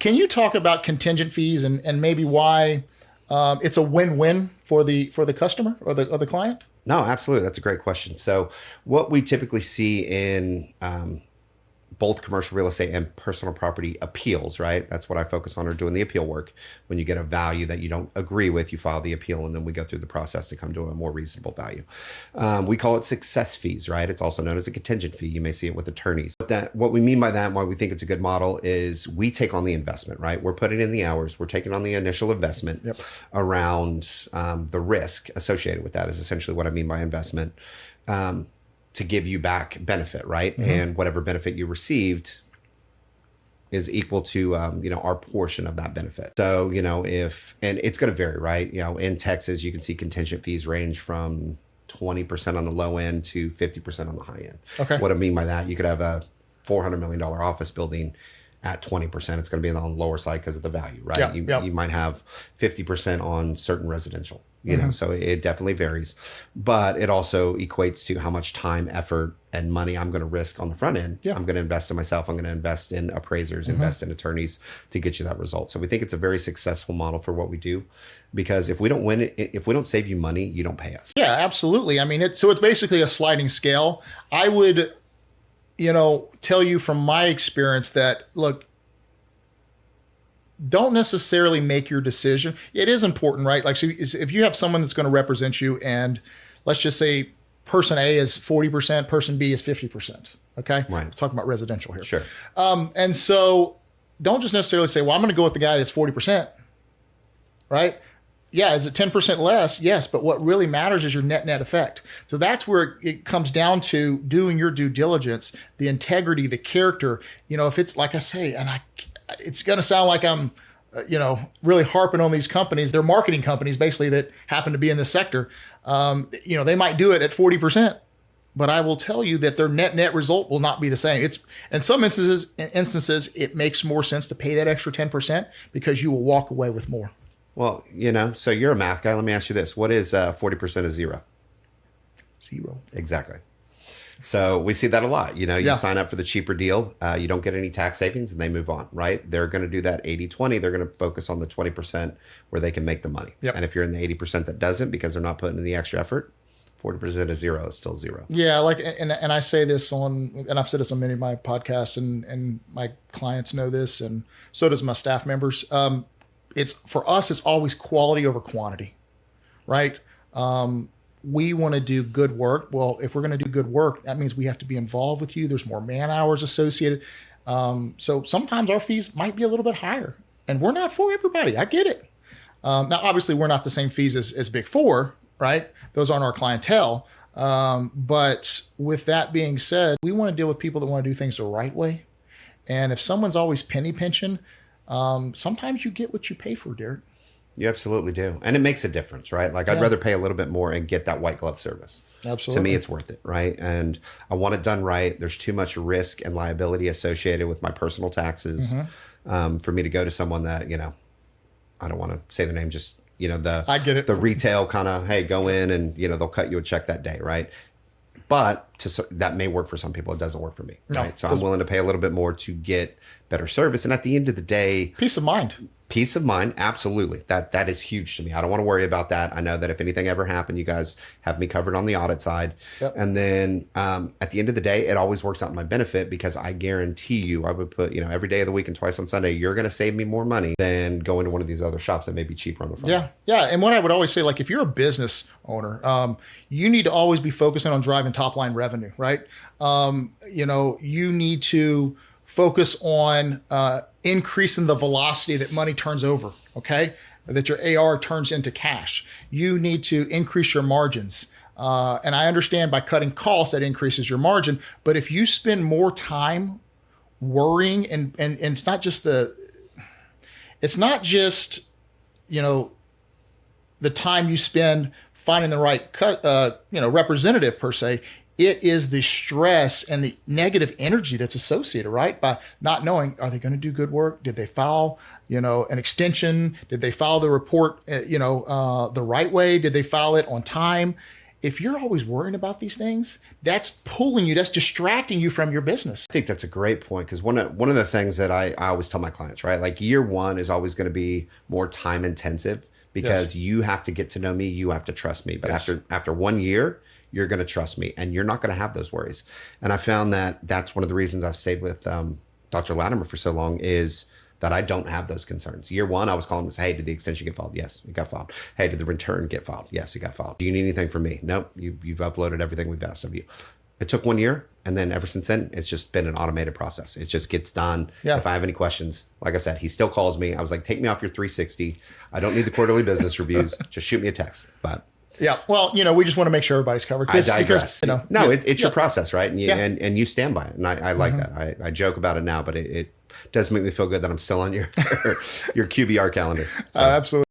Can you talk about contingent fees and maybe why it's a win-win for the customer or the client? No, absolutely. That's a great question. So what we typically see in both commercial real estate and personal property appeals, right? That's what I focus on, or doing the appeal work. When you get a value that you don't agree with, you file the appeal, and then we go through the process to come to a more reasonable value. We call it success fees, right? It's also known as a contingent fee. You may see it with attorneys. But what we mean by that and why we think it's a good model is we take on the investment, right? We're putting in the hours. We're taking on the initial investment around the risk associated with that is essentially what I mean by investment. To give you back benefit, right? Mm-hmm. And whatever benefit you received is equal to, our portion of that benefit. So, and it's going to vary, right? In Texas, you can see contingent fees range from 20% on the low end to 50% on the high end. Okay. What I mean by that, you could have a $400 million office building at 20%. It's going to be on the lower side because of the value, right? You might have 50% on certain residential. So it definitely varies, but it also equates to how much time, effort, and money I'm going to risk on the front end. Yeah. I'm going to invest in myself. I'm going to invest in appraisers, invest in attorneys to get you that result. So we think it's a very successful model for what we do, because if we don't win it, if we don't save you money, you don't pay us. Yeah, absolutely. I mean, it's basically a sliding scale. I would, tell you from my experience that, look, don't necessarily make your decision. It is important, right? Like, so if you have someone that's going to represent you, and let's just say person A is 40%, person B is 50%. Okay. Right. We're talking about residential here. Sure. And so don't just necessarily say, well, I'm going to go with the guy that's 40%. Right. Yeah. Is it 10% less? Yes. But what really matters is your net effect. So that's where it comes down to doing your due diligence, the integrity, the character. If it's like I say, and it's going to sound like I'm, really harping on these companies. They're marketing companies basically that happen to be in this sector. They might do it at 40%, but I will tell you that their net result will not be the same. It's in some instances, it makes more sense to pay that extra 10% because you will walk away with more. Well, so you're a math guy. Let me ask you this. What is 40% of zero? Zero. Exactly. So we see that a lot. You sign up for the cheaper deal, you don't get any tax savings, and they move on, right? They're going to do that 80-20. They're going to focus on the 20% where they can make the money. Yep. And if you're in the 80% that doesn't, because they're not putting in the extra effort, 40% of zero is still zero. Yeah. And I say this and I've said this on many of my podcasts, and my clients know this, and so does my staff members. For us, it's always quality over quantity, right? We want to do good work. Well, if we're going to do good work, that means we have to be involved with you. There's more man hours associated. So sometimes our fees might be a little bit higher, and we're not for everybody. I get it. Now, obviously, we're not the same fees as Big Four, right? Those aren't our clientele. But with that being said, we want to deal with people that want to do things the right way. And if someone's always penny pinching, sometimes you get what you pay for, Derrick. You absolutely do. And it makes a difference, right? Like, I'd rather pay a little bit more and get that white glove service. Absolutely. To me, it's worth it, right? And I want it done right. There's too much risk and liability associated with my personal taxes for me to go to someone that, I don't want to say the name, just, I get it. The retail kind of, hey, go in and, they'll cut you a check that day, right? But that may work for some people. It doesn't work for me, right? So I'm willing to pay a little bit more to get better service. And at the end of the day, peace of mind. Peace of mind, absolutely. That is huge to me. I don't want to worry about that. I know that if anything ever happened, you guys have me covered on the audit side. Yep. And then at the end of the day, it always works out in my benefit, because I guarantee you, I would put, every day of the week and twice on Sunday, you're going to save me more money than going to one of these other shops that may be cheaper on the front. Yeah. Yeah. And what I would always say, like, if you're a business owner, you need to always be focusing on driving top line revenue, right? You need to focus on increasing the velocity that money turns over, okay? That your AR turns into cash. You need to increase your margins. And I understand by cutting costs, that increases your margin. But if you spend more time worrying, and it's not just the time you spend finding the right representative per se. It is the stress and the negative energy that's associated, right? By not knowing, are they going to do good work? Did they file, an extension? Did they file the report, the right way? Did they file it on time? if you're always worrying about these things, that's pulling you, that's distracting you from your business. I think that's a great point, because one of the things that I always tell my clients, right? Like year one is always going to be more time intensive because you have to get to know me, you have to trust me. But after 1 year, you're going to trust me and you're not going to have those worries. And I found that that's one of the reasons I've stayed with Dr. Latimer for so long, is that I don't have those concerns. Year one, I was calling him and say, hey, did the extension get filed? Yes, it got filed. Hey, did the return get filed? Yes, it got filed. Do you need anything from me? Nope, you've uploaded everything we've asked of you. It took 1 year, and then ever since then, it's just been an automated process. It just gets done. Yeah. If I have any questions, like I said, he still calls me. I was like, take me off your 360. I don't need the quarterly business reviews. Just shoot me a text. But yeah, well, we just want to make sure everybody's covered. I digress. Because, it's your process, right? And you stand by it. And I like that. I joke about it now, but it does make me feel good that I'm still on your QBR calendar. So. Absolutely.